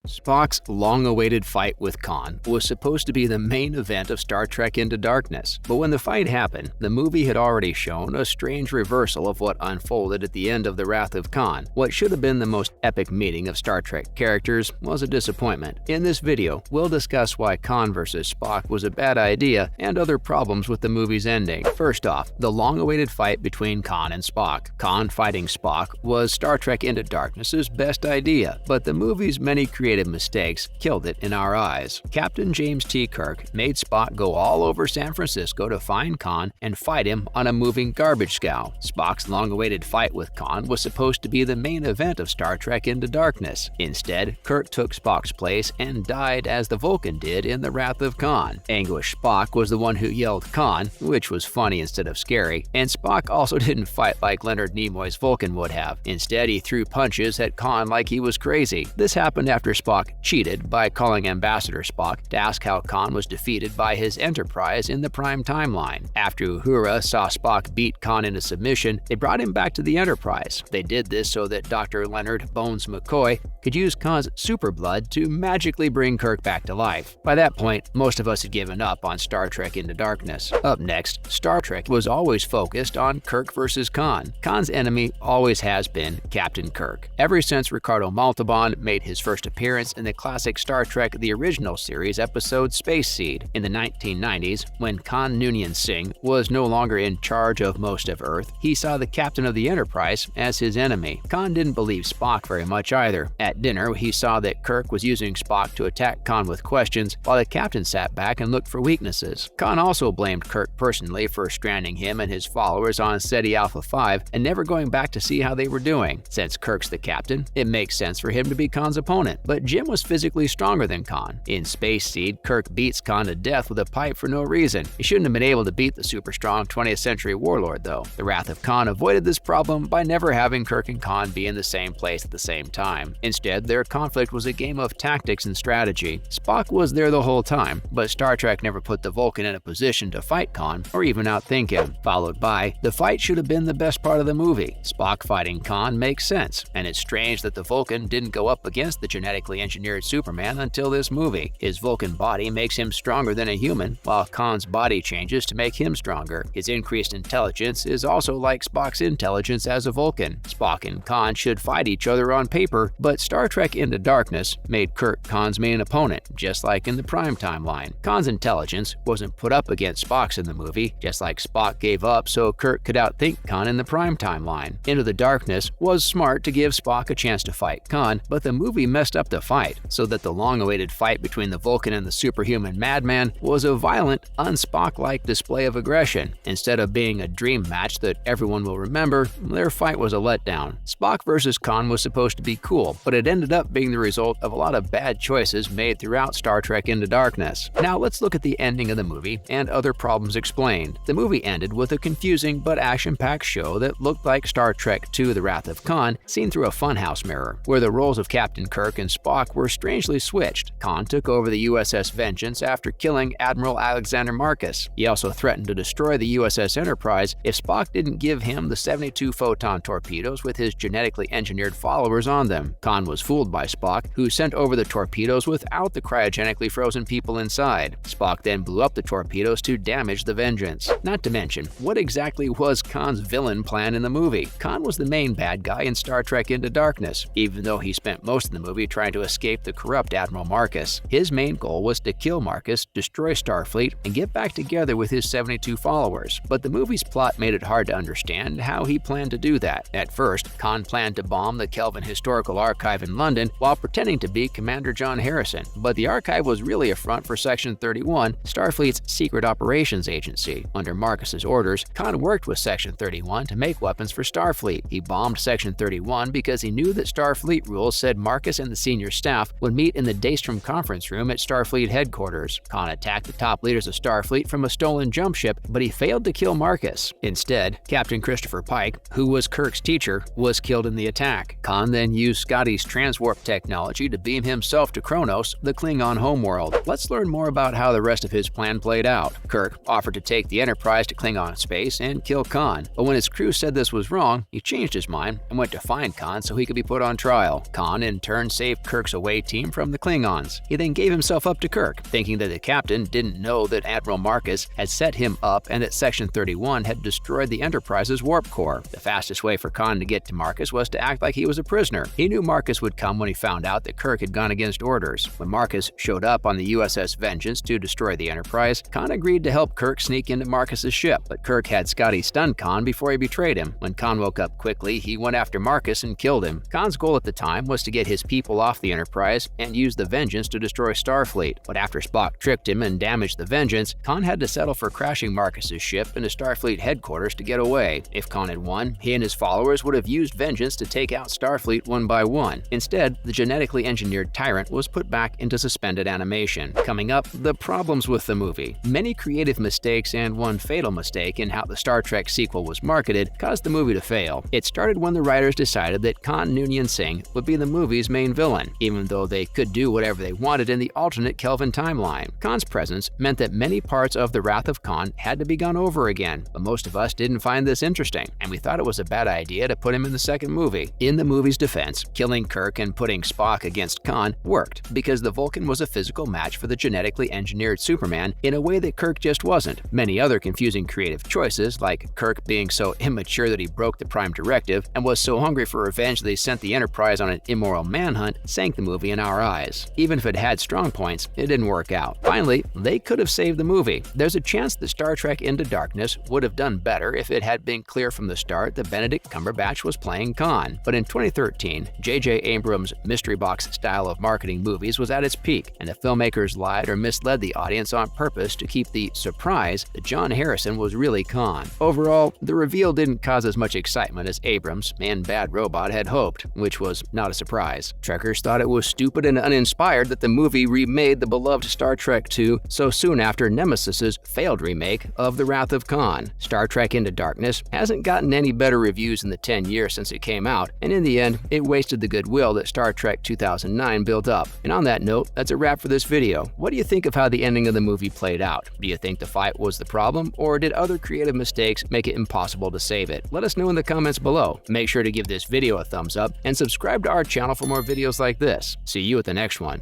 Spock's long-awaited fight with Khan was supposed to be the main event of Star Trek Into Darkness, but when the fight happened, the movie had already shown a strange reversal of what unfolded at the end of The Wrath of Khan. What should have been the most epic meeting of Star Trek characters was a disappointment. In this video, we'll discuss why Khan vs. Spock was a bad idea and other problems with the movie's ending. First off, the long-awaited fight between Khan and Spock. Khan fighting Spock was Star Trek Into Darkness's best idea, but the movie's many creative mistakes killed it in our eyes. Captain James T. Kirk made Spock go all over San Francisco to find Khan and fight him on a moving garbage scow. Spock's long-awaited fight with Khan was supposed to be the main event of Star Trek Into Darkness. Instead, Kirk took Spock's place and died as the Vulcan did in The Wrath of Khan. Anguished Spock was the one who yelled Khan, which was funny instead of scary, and Spock also didn't fight like Leonard Nimoy's Vulcan would have. Instead, he threw punches at Khan like he was crazy. This happened after Spock cheated by calling Ambassador Spock to ask how Khan was defeated by his Enterprise in the Prime timeline. After Uhura saw Spock beat Khan into submission, they brought him back to the Enterprise. They did this so that Dr. Leonard Bones McCoy could use Khan's super blood to magically bring Kirk back to life. By that point, most of us had given up on Star Trek Into Darkness. Up next, Star Trek was always focused on Kirk versus Khan. Khan's enemy always has been Captain Kirk. Ever since Ricardo Montalban made his first appearance in the classic Star Trek The Original Series episode Space Seed. In the 1990s, when Khan Noonien Singh was no longer in charge of most of Earth, he saw the captain of the Enterprise as his enemy. Khan didn't believe Spock very much either. At dinner, he saw that Kirk was using Spock to attack Khan with questions, while the captain sat back and looked for weaknesses. Khan also blamed Kirk personally for stranding him and his followers on Ceti Alpha 5 and never going back to see how they were doing. Since Kirk's the captain, it makes sense for him to be Khan's opponent, but Jim was physically stronger than Khan. In Space Seed, Kirk beats Khan to death with a pipe for no reason. He shouldn't have been able to beat the super strong 20th century warlord, though. The Wrath of Khan avoided this problem by never having Kirk and Khan be in the same place at the same time. Instead, their conflict was a game of tactics and strategy. Spock was there the whole time, but Star Trek never put the Vulcan in a position to fight Khan or even outthink him. Followed by, the fight should have been the best part of the movie. Spock fighting Khan makes sense, and it's strange that the Vulcan didn't go up against the genetically engineered Superman until this movie. His Vulcan body makes him stronger than a human, while Khan's body changes to make him stronger. His increased intelligence is also like Spock's intelligence as a Vulcan. Spock and Khan should fight each other on paper, but Star Trek Into Darkness made Kirk Khan's main opponent, just like in the Prime timeline. Khan's intelligence wasn't put up against Spock's in the movie, just like Spock gave up so Kirk could outthink Khan in the Prime timeline. Into the Darkness was smart to give Spock a chance to fight Khan, but the movie messed up the fight, so that the long-awaited fight between the Vulcan and the superhuman madman was a violent, un-Spock-like display of aggression. Instead of being a dream match that everyone will remember, their fight was a letdown. Spock vs. Khan was supposed to be cool, but it ended up being the result of a lot of bad choices made throughout Star Trek Into Darkness. Now let's look at the ending of the movie and other problems explained. The movie ended with a confusing but action-packed show that looked like Star Trek II: The Wrath of Khan seen through a funhouse mirror, where the roles of Captain Kirk and Spock were strangely switched. Khan took over the USS Vengeance after killing Admiral Alexander Marcus. He also threatened to destroy the USS Enterprise if Spock didn't give him the 72 photon torpedoes with his genetically engineered followers on them. Khan was fooled by Spock, who sent over the torpedoes without the cryogenically frozen people inside. Spock then blew up the torpedoes to damage the Vengeance. Not to mention, what exactly was Khan's villain plan in the movie? Khan was the main bad guy in Star Trek Into Darkness, even though he spent most of the movie trying to escape the corrupt Admiral Marcus. His main goal was to kill Marcus, destroy Starfleet, and get back together with his 72 followers. But the movie's plot made it hard to understand how he planned to do that. At first, Khan planned to bomb the Kelvin Historical Archive in London while pretending to be Commander John Harrison, but the archive was really a front for Section 31, Starfleet's secret operations agency. Under Marcus's orders, Khan worked with Section 31 to make weapons for Starfleet. He bombed Section 31 because he knew that Starfleet rules said Marcus and the senior staff would meet in the Daystrom conference room at Starfleet headquarters. Khan attacked the top leaders of Starfleet from a stolen jump ship, but he failed to kill Marcus. Instead, Captain Christopher Pike, who was Kirk's teacher, was killed in the attack. Khan then used Scotty's transwarp technology to beam himself to Kronos, the Klingon homeworld. Let's learn more about how the rest of his plan played out. Kirk offered to take the Enterprise to Klingon space and kill Khan, but when his crew said this was wrong, he changed his mind and went to find Khan so he could be put on trial. Khan in turn saved Kirk's away team from the Klingons. He then gave himself up to Kirk, thinking that the captain didn't know that Admiral Marcus had set him up and that Section 31 had destroyed the Enterprise's warp core. The fastest way for Khan to get to Marcus was to act like he was a prisoner. He knew Marcus would come when he found out that Kirk had gone against orders. When Marcus showed up on the USS Vengeance to destroy the Enterprise, Khan agreed to help Kirk sneak into Marcus's ship, but Kirk had Scotty stun Khan before he betrayed him. When Khan woke up quickly, he went after Marcus and killed him. Khan's goal at the time was to get his people off the Enterprise and use the Vengeance to destroy Starfleet, but after Spock tricked him and damaged the Vengeance, Khan had to settle for crashing Marcus's ship into Starfleet headquarters to get away. If Khan had won, he and his followers would have used Vengeance to take out Starfleet one by one. Instead, the genetically engineered tyrant was put back into suspended animation. Coming up, the problems with the movie. Many creative mistakes and one fatal mistake in how the Star Trek sequel was marketed caused the movie to fail. It started when the writers decided that Khan Noonien Singh would be the movie's main villain, even though they could do whatever they wanted in the alternate Kelvin timeline. Khan's presence meant that many parts of The Wrath of Khan had to be gone over again, but most of us didn't find this interesting, and we thought it was a bad idea to put him in the second movie. In the movie's defense, killing Kirk and putting Spock against Khan worked because the Vulcan was a physical match for the genetically engineered Superman in a way that Kirk just wasn't. Many other confusing creative choices, like Kirk being so immature that he broke the Prime Directive and was so hungry for revenge that he sent the Enterprise on an immoral manhunt, sank the movie in our eyes. Even if it had strong points, it didn't work out. Finally, they could have saved the movie. There's a chance that Star Trek Into Darkness would have done better if it had been clear from the start that Benedict Cumberbatch was playing Khan. But in 2013, J.J. Abrams' mystery box style of marketing movies was at its peak, and the filmmakers lied or misled the audience on purpose to keep the surprise that John Harrison was really Khan. Overall, the reveal didn't cause as much excitement as Abrams and Bad Robot had hoped, which was not a surprise. Trekkers thought it was stupid and uninspired that the movie remade the beloved Star Trek II so soon after Nemesis's failed remake of The Wrath of Khan. Star Trek Into Darkness hasn't gotten any better reviews in the 10 years since it came out, and in the end, it wasted the goodwill that Star Trek 2009 built up. And on that note, that's a wrap for this video. What do you think of how the ending of the movie played out? Do you think the fight was the problem, or did other creative mistakes make it impossible to save it? Let us know in the comments below. Make sure to give this video a thumbs up and subscribe to our channel for more videos like this. See you at the next one.